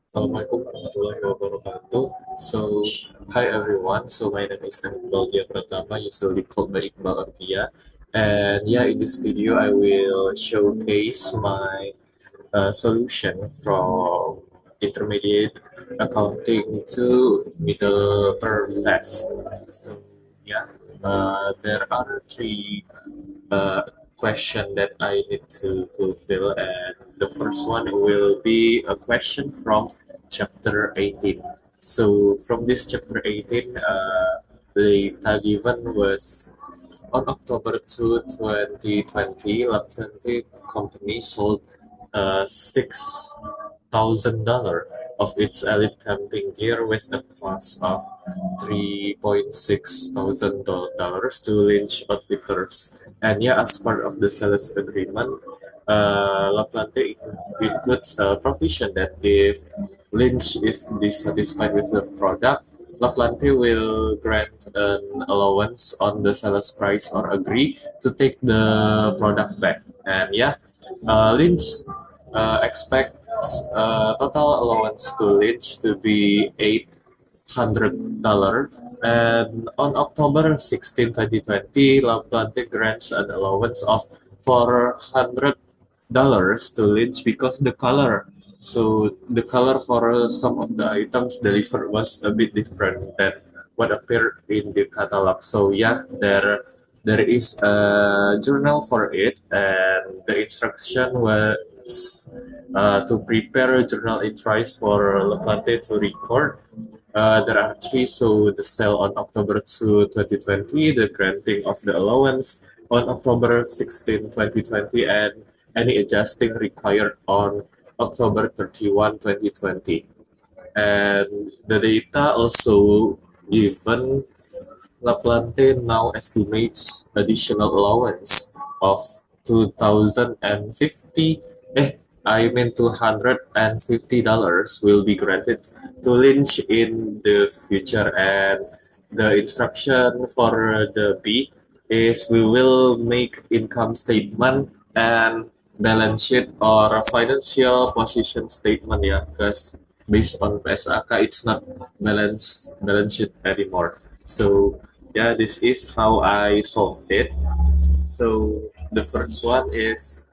Assalamualaikum warahmatullahi wabarakatuh. So, hi everyone. So, my name is Iqbal Dia Pratama, usually called by Iqbal or Dia. And yeah, in this video, I will showcase my solution from intermediate accounting to middle term test. So, yeah, there are three uh, question that I need to fulfill, and the first one will be a question from chapter 18. So from this chapter 18, the data given was on October 2, 2020, Lab20 company sold $6,000 of its elite camping gear with a cost of $3,600 to Lynch Outfitters. And yeah, as part of the sales agreement, Laplante includes a provision that if Lynch is dissatisfied with the product, Laplante will grant an allowance on the seller's price or agree to take the product back. And yeah, Lynch expects total allowance to Lynch to be $800. And on October 16, 2020, Laplante grants an allowance of $400 to Lynch because the color. So the color for some of the items delivered was a bit different than what appeared in the catalog. So yeah, there is a journal for it, and the instruction was to prepare journal entries for Levante to record. There are three, so the sale on October 2, 2020, the granting of the allowance on October 16, 2020, and any adjusting required on October 31, 2020. And the data also given, Laplante now estimates additional allowance of 2050 I mean $250 will be granted to Lynch in the future, and the instruction for the B is we will make income statement and balance sheet or financial position statement, yeah, because based on PSAK it's not balance sheet anymore. So yeah, this is how I solved it. So the first one is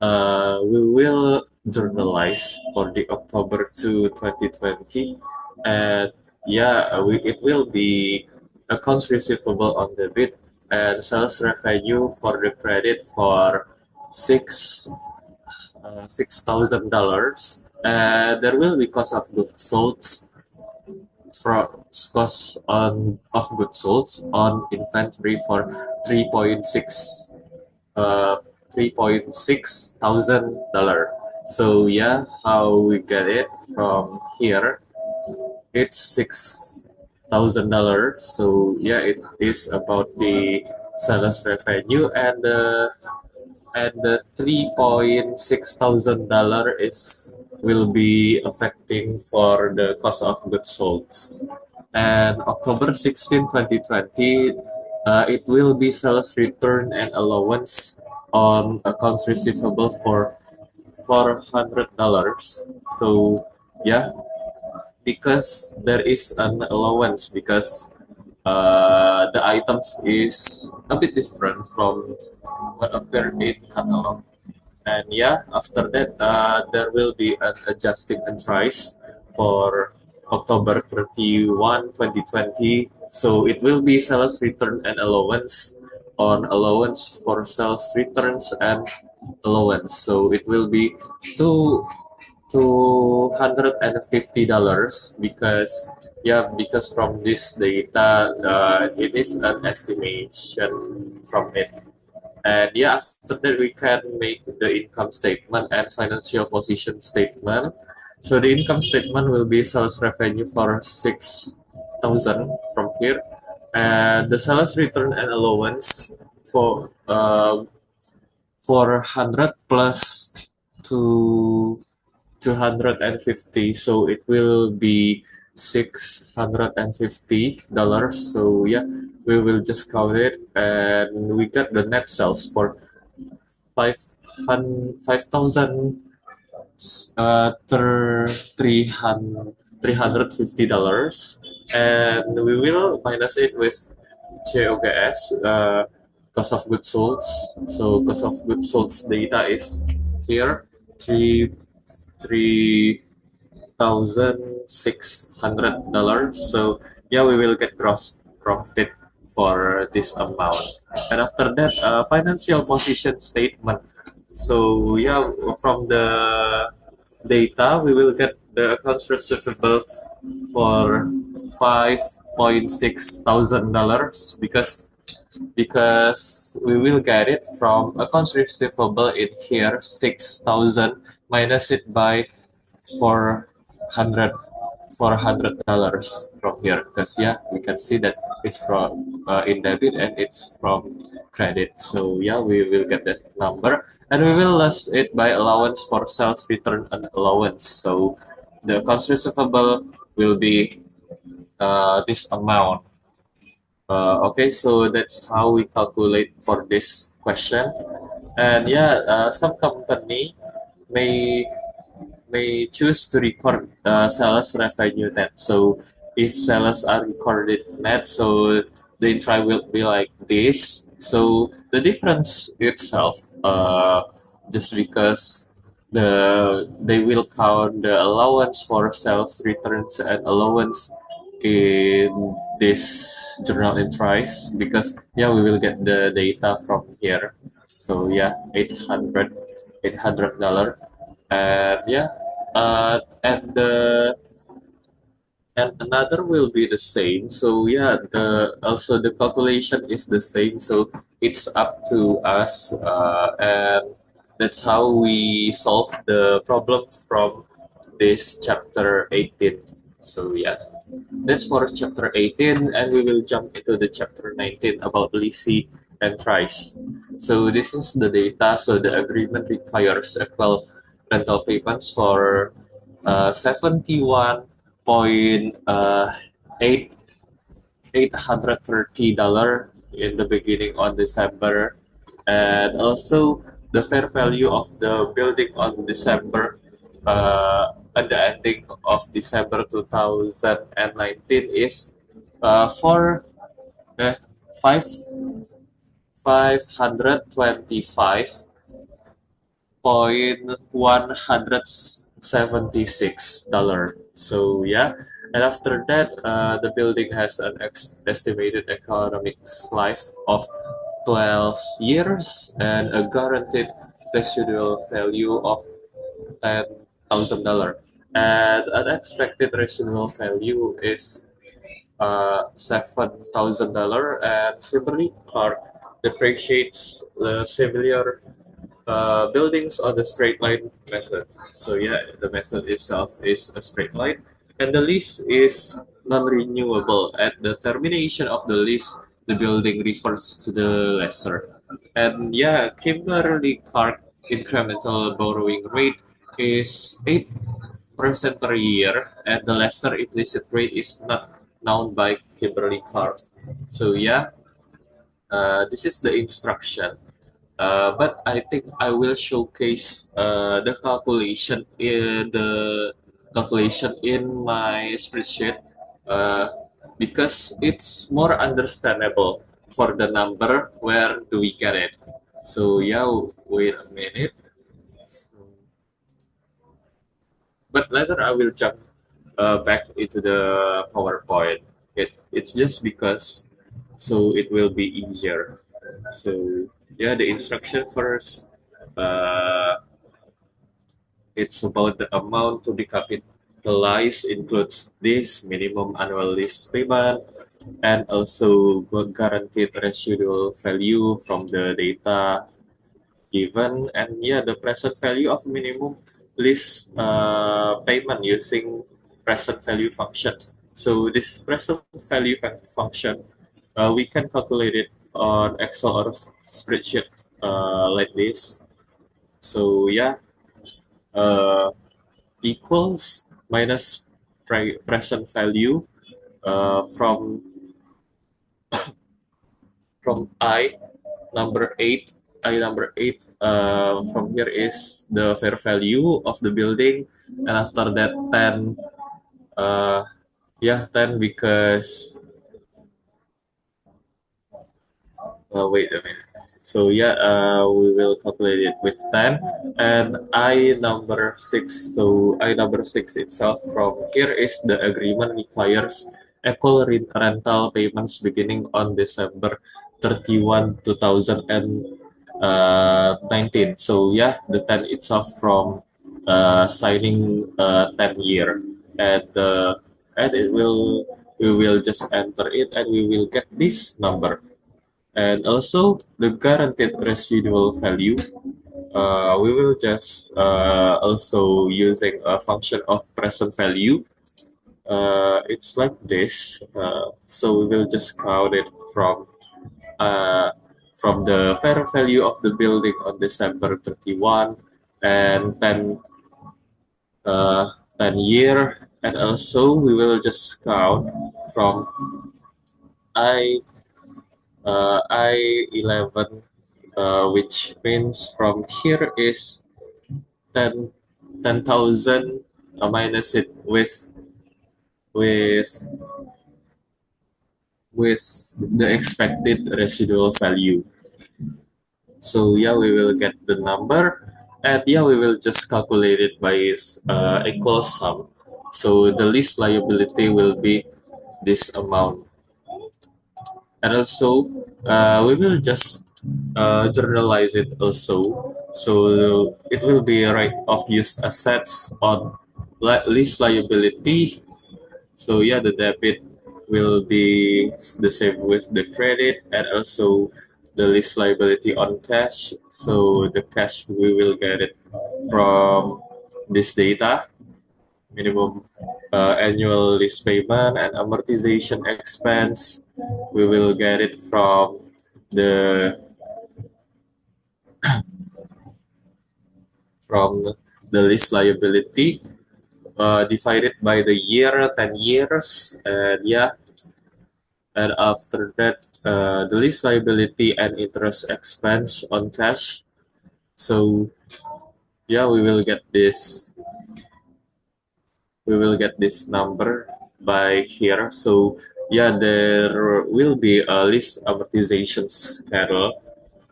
we will journalize for the October 2020, and yeah, it will be accounts receivable on debit and sales revenue for the credit for six $6,000. There will be cost of goods sold from cost on of goods sold on inventory for 3.6 uh 3.6 thousand dollar. So yeah, how we get it from here, it's $6,000. So yeah, it is about the sales revenue, and the $3.6 thousand is will be affecting for the cost of goods sold. And October 16, 2020, it will be sales return and allowance on accounts receivable for $400. So yeah, because there is an allowance, because the items is a bit different from what appeared in catalog. And yeah, after that, there will be an adjusting price for October 31, 2020. So it will be sales return and allowance on allowance for sales returns and allowance. So it will be two $250, because yeah, because from this data, it is an estimation from it. And yeah, after that we can make the income statement and financial position statement. So the income statement will be sales revenue for 6,000 from here, and the sales return and allowance for 400 plus to 250, so it will be $650. So yeah, we will just count it, and we got the net sales for five thousand $350, and we will minus it with COGS, cost of goods sold. So cost of goods sold data is here, three three $1,600. So yeah, we will get gross profit for this amount. And after that, financial position statement. So yeah, from the data, we will get the accounts receivable for $5,600, because we will get it from accounts receivable in here 6,000, minus it by 400 $400 from here, because yeah, we can see that it's from in debit and it's from credit. So yeah, we will get that number, and we will less it by allowance for sales return and allowance. So the accounts receivable will be this amount. Okay, so that's how we calculate for this question. And yeah, some company may choose to record sales revenue net. So if sales are recorded net, so the entry will be like this. So the difference itself, just because they will count the allowance for sales returns and allowance in this journal entries, because yeah, we will get the data from here. So yeah, $800, and yeah, and another will be the same. So yeah, the also the calculation is the same. So it's up to us, and that's how we solve the problem from this chapter 18. So yeah, that's for chapter 18, and we will jump into the chapter 19 about leasing and price. So this is the data. So the agreement requires equal rental payments for 71.830 in the beginning on December, and also the fair value of the building on December, at the ending of December 2019 is for uh, five 525.176 dollar. So yeah, and after that, the building has an estimated economic life of 12 years and a guaranteed residual value of $10,000. And unexpected residual value is $7,000. And Kimberly Clark depreciates the similar buildings on the straight line method. So yeah, the method itself is a straight line, and the lease is non-renewable. At the termination of the lease, the building refers to the lessor. And yeah, Kimberly Clark incremental borrowing rate is 8% per year, and the lesser implicit rate is not known by Kimberly Clark. So yeah, this is the instruction. But I think I will showcase the calculation in my spreadsheet, uh, because it's more understandable for the number. Where do we get it? So yeah, wait a minute. But later I will jump back into the PowerPoint. It's just because so it will be easier. So yeah, the instruction first. Uh, it's about the amount to be capitalized includes this minimum annual lease payment and also guaranteed residual value from the data given, and yeah, the present value of minimum lease payment using present value function. So this present value function, we can calculate it on Excel or spreadsheet like this. So yeah, uh, equals minus present value from I number 8 I number 8 from here is the fair value of the building, and after that 10, uh, yeah, 10 because wait a minute. So yeah, we will calculate it with 10, and I number 6. So I number 6 itself from here is the agreement requires equal rental payments beginning on December 31, 2019. So yeah, the 10 itself from signing 10 year, and it will, we will just enter it and we will get this number. And also the guaranteed residual value, we will just also using a function of present value. It's like this. So we will just count it uh, from the fair value of the building on December 31 and 10, uh, 10 year. And also we will just count from I I11, which means from here is 10 10,000, minus it with with the expected residual value. So yeah, we will get the number, and yeah, we will just calculate it by equal sum. So the lease liability will be this amount. And also we will just journalize it also, so it will be right of use assets on lease liability. So yeah, the debit will be the same with the credit, and also the lease liability on cash. So the cash, we will get it from this data: minimum annual lease payment and amortization expense. We will get it from the from the lease liability, divided by the year, 10 years, and yeah, and after that the lease liability and interest expense on cash. So yeah, we will get this number by here. So yeah, there will be a lease amortization schedule.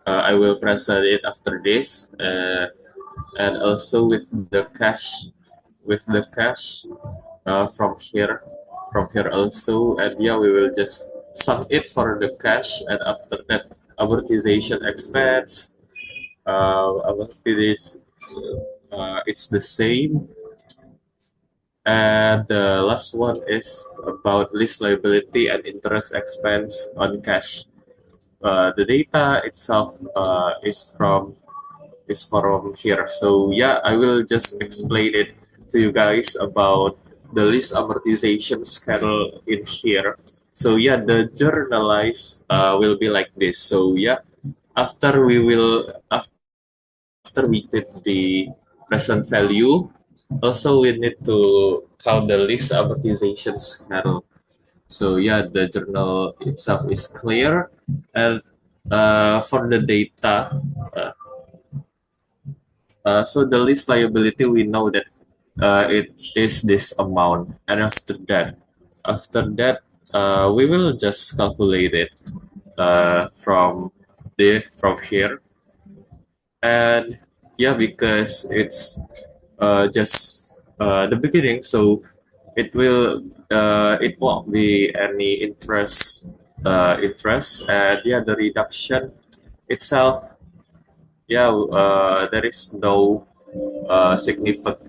I will present it after this, and also with the cash from here also, and yeah, we will just sum it for the cash, and after that amortization expense, amortization, it's the same. And the last one is about lease liability and interest expense on cash. The data itself is from here. So yeah, I will just explain it to you guys about the lease amortization schedule in here. So yeah, the journalize will be like this. So yeah, after we will after we did the present value, also we need to count the lease amortization schedule. So yeah, the journal itself is clear, and for the data, uh, so the lease liability, we know that it is this amount, and after that, we will just calculate it from here, and yeah, because it's just the beginning, so it won't be any interest, and yeah, the reduction itself, yeah, there is no significant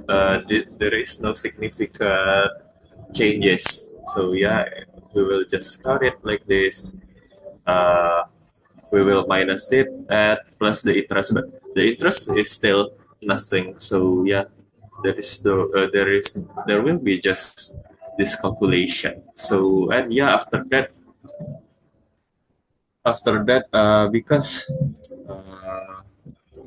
changes. So yeah, we will just count it like this. Uh, we will minus it and plus the interest, but the interest is still nothing. So yeah, there will be just this calculation. So, and yeah, after that, because uh,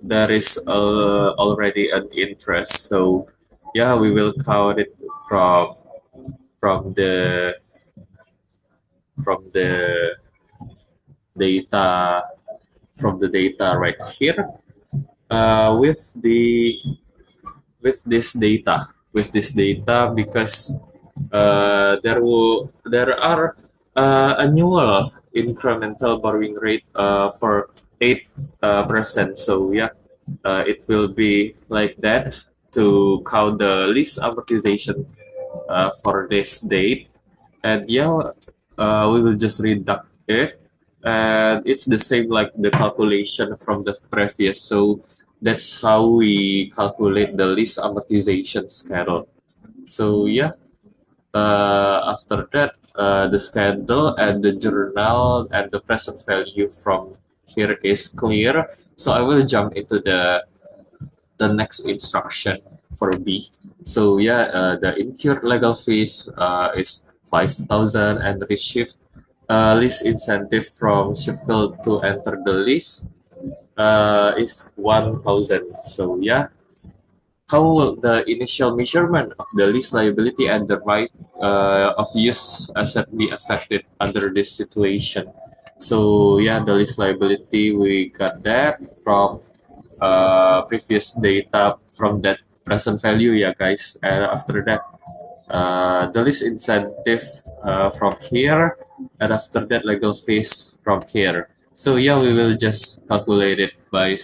there is already an interest. So yeah, we will count it from from the from the data from the data right here. With this data, because there are annual incremental borrowing rate for 8%. So yeah, it will be like that to count the lease amortization for this date. And yeah, we will just reduct it, and it's the same like the calculation from the previous. So that's how we calculate the lease amortization schedule. So yeah, after that, the schedule and the journal and the present value from here is clear. So I will jump into the next instruction for B. So yeah, the incurred legal fees is 5,000, and the shift lease incentive from Sheffield to enter the lease is 1,000. So yeah, how will the initial measurement of the lease liability and the right of use asset be affected under this situation? So yeah, the lease liability, we got that from previous data from that present value, yeah guys. And after that, the lease incentive from here, and after that legal fees from here. So yeah, we will just calculate it by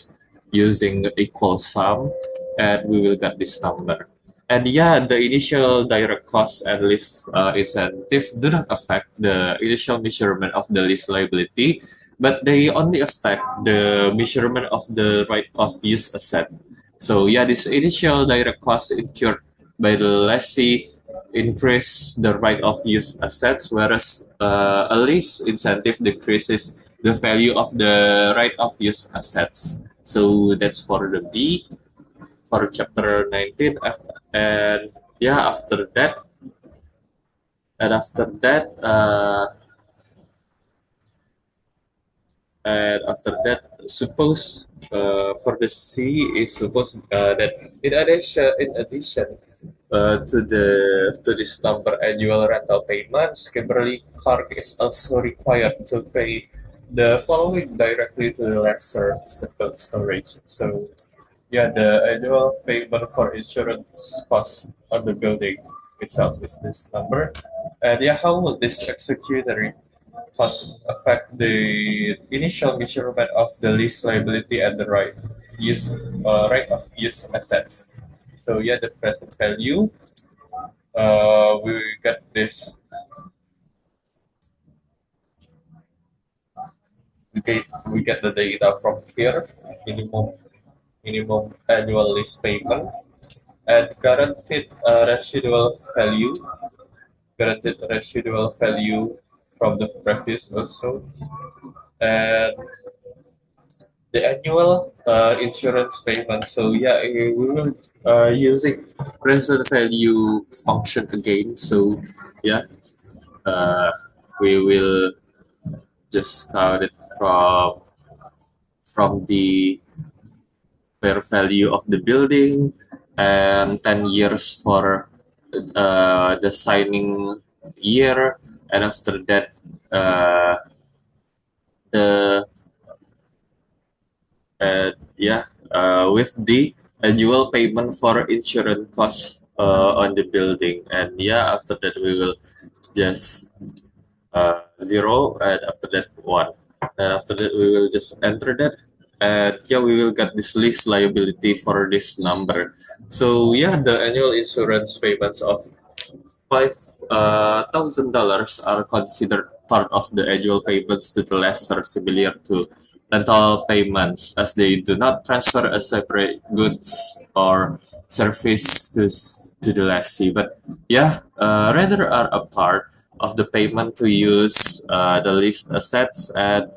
using equal sum, and we will get this number. And yeah, the initial direct cost and lease incentive do not affect the initial measurement of the lease liability, but they only affect the measurement of the right of use asset. So yeah, this initial direct cost incurred by the lessee increase the right of use assets, whereas a lease incentive decreases the value of the right of use assets. So that's for the B for chapter 19. And yeah, after that, suppose for the C is suppose that in addition to this number annual rental payments, Kimberly Clark is also required to pay the following directly to the lessor civil storage. So yeah, the annual payment for insurance costs on the building itself is this number. And yeah, how will this executory cost affect the initial measurement of the lease liability and the right of use assets? So yeah, the present value, we get this. We get the data from here. Minimum annual lease payment and guaranteed residual value from the previous also, and the annual insurance payment. So yeah, we will using present value function again. So yeah, uh, we will just count it from the fair value of the building, and 10 years for the signing year, and after that the yeah, with the annual payment for insurance costs on the building. And yeah, after that we will just zero, and after that one, and after that we will just enter that, and yeah, we will get this lease liability for this number. So yeah, the annual insurance payments of $5,000 are considered part of the annual payments to the lessor, similar to rental payments, as they do not transfer as separate goods or service to the lessee, but yeah, rather are a part of the payment to use the leased assets, and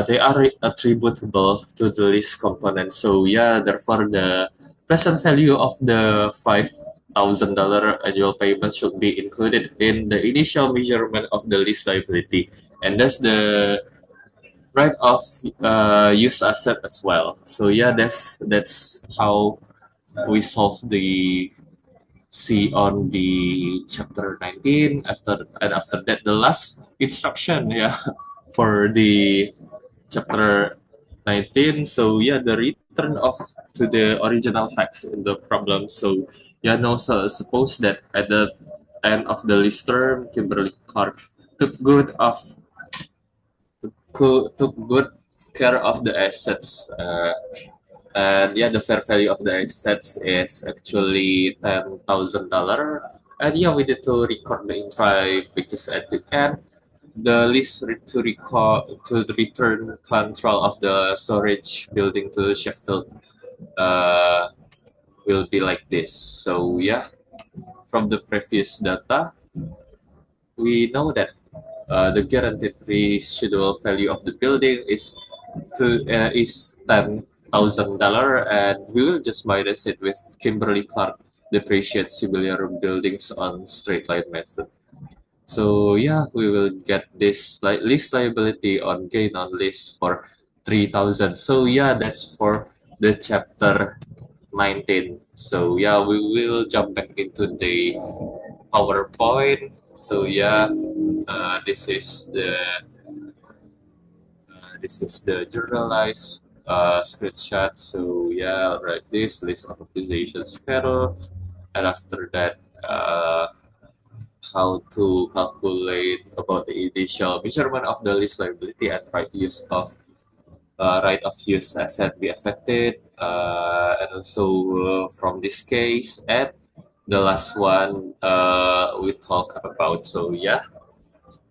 they are attributable to the lease component. So yeah, therefore the present value of the $5,000 annual payment should be included in the initial measurement of the lease liability, and that's the right of use asset as well. So yeah, that's how we solve the C on the chapter 19. After that, the last instruction, yeah, for the chapter 19. So yeah, the return of to the original facts in the problem. So yeah, no, so suppose that at the end of the list term, Kimberly Clark took good of took good care of the assets. And yeah, the fair value of the assets is actually $10,000. And yeah, we need to record the intro because at the end, the list to record to return control of the storage building to Sheffield uh, will be like this. So yeah, from the previous data, we know that the guaranteed residual value of the building is $10,000, and we will just minus it with Kimberly Clark depreciate similar buildings on straight line method. So yeah, we will get this lease liability on gain on lease for 3,000. So yeah, that's for the chapter 19. So yeah, we will jump back into the PowerPoint. So yeah, this is the generalized screenshot. So yeah, I'll write this list of optimization schedule, and after that, how to calculate about the initial measurement of the lease liability and right of use asset be affected, and also from this case and the last one we talk about. So yeah,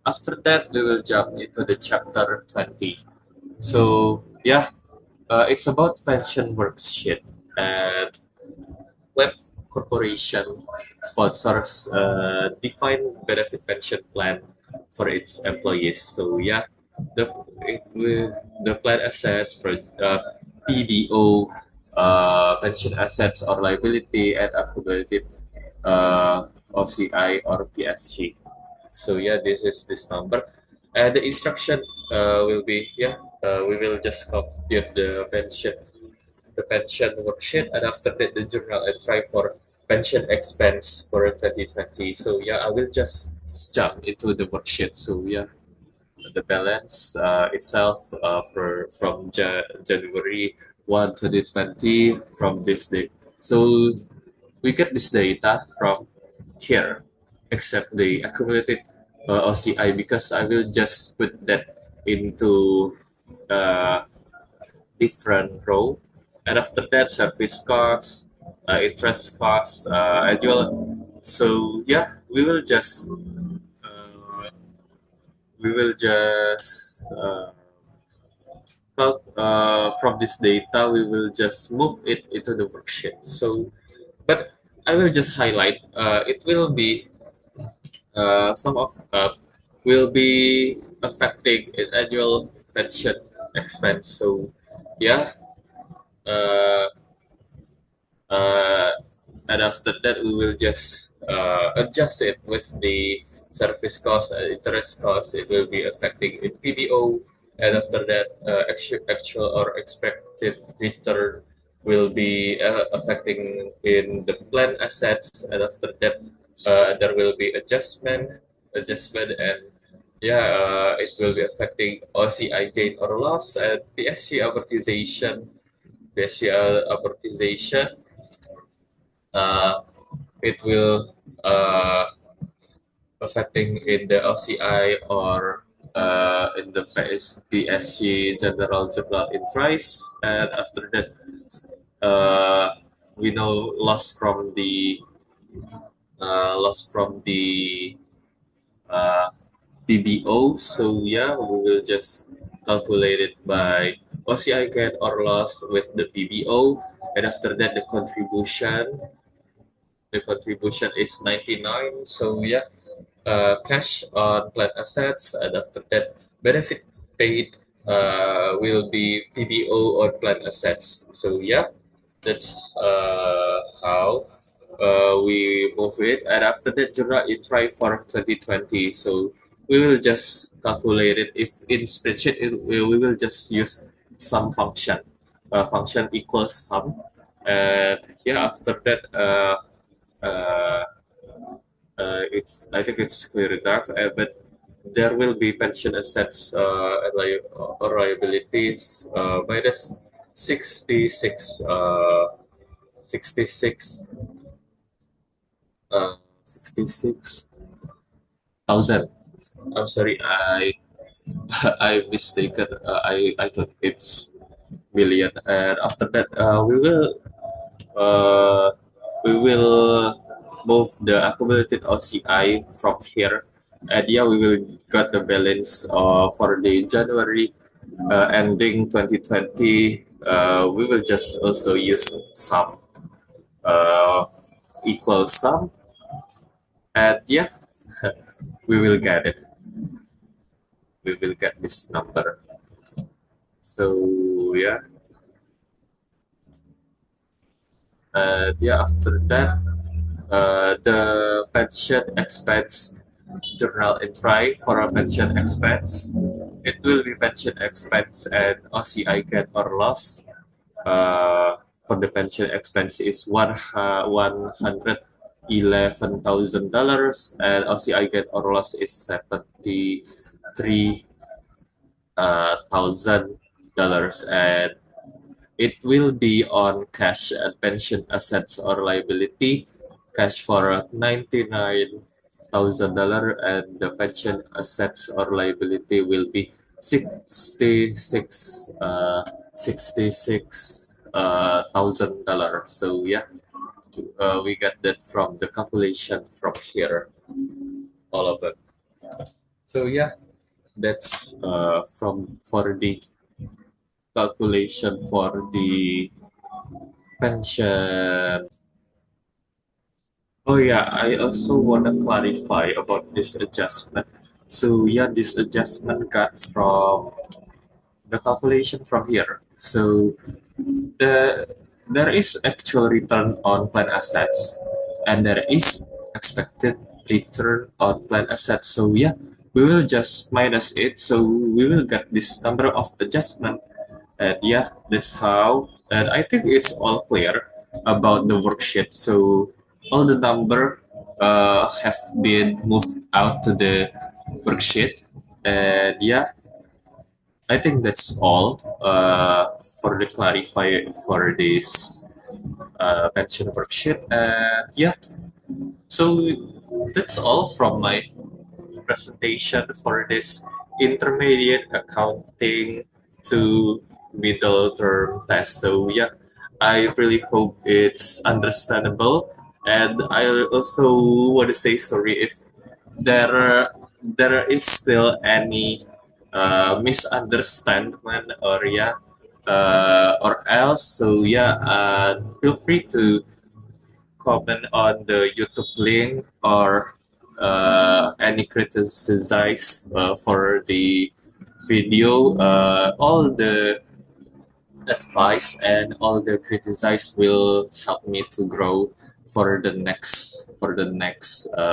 after that we will jump into the chapter 20. So yeah, it's about pension worksheet, and web corporation sponsors defined benefit pension plan for its employees. So yeah, the the plan assets, PBO, pension assets or liability, and accumulated OCI or PSG. So yeah, this is this number, and the instruction will be we will just compute the pension worksheet, and after that the journal entry for pension expense for 2020. So yeah, I will just jump into the worksheet. So yeah, the balance itself for from January 1, 2020 from this date. So we get this data from here, except the accumulated OCI, because I will just put that into uh, different row. And after that, service costs, interest costs, annual. So yeah, we will just from this data, we will just move it into the worksheet. So, but I will just highlight. It will be some of will be affecting in annual pension expense. So, yeah. Uh, uh, and after that we will just adjust it with the service cost and interest cost. It will be affecting in PBO, and after that actual or expected return will be affecting in the plan assets, and after that there will be adjustment, and yeah, it will be affecting OCI gain or loss and PSC amortization. uh, it will affecting in the LCI or in the PSC general journal in price, and after that we know loss from the uh, PBO. So yeah, we will just calculate it by OCI gain or loss with the PBO, and after that the contribution is 99. So yeah, cash on plan assets, and after that benefit paid will be PBO on plan assets. So yeah, that's how we move it. And after that, Jura it try for 2020. So we will just calculate it. If in spreadsheet, we will just use sum function. Function equals sum. And yeah, after that, it's I think it's clear enough. But there will be pension assets and liabilities minus 66 66 uh, 66,000. I'm sorry, I mistaken. I thought it's million. And after that, uh, we will move the accumulated OCI from here, and yeah, we will get the balance for the January ending 2020. We will just also use some uh, equal sum, and yeah, we will get it. We will get this number. So yeah, yeah. After that, the pension expense journal entry for a pension expense. It will be pension expense and OCI gain or loss. For the pension expense is $111,000 and OCI gain or loss is $73,000 and it will be on cash and pension assets or liability. Cash for $99,000 and the pension assets or liability will be 66,000 dollars. So yeah, we got that from the calculation from here, all of it. So yeah, that's from for the calculation for the pension. Oh yeah, I also want to clarify about this adjustment. So yeah, this adjustment got from the calculation from here. So the there is actual return on plan assets and there is expected return on plan assets. So yeah, we will just minus it. So we will get this number of adjustment. And yeah, that's how. And I think it's all clear about the worksheet. So all the number have been moved out to the worksheet. And yeah, I think that's all for the clarify for this pension worksheet. And yeah, so that's all from my presentation for this intermediate accounting to middle term test. So yeah, I really hope it's understandable. And I also want to say sorry if there is still any misunderstanding or yeah or else. So yeah, feel free to comment on the YouTube link or any criticize for the video. All the advice and all the criticize will help me to grow for the next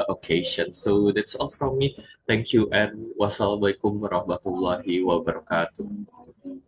occasion. So that's all from me. Thank you and wassalamualaikum warahmatullahi wabarakatuh.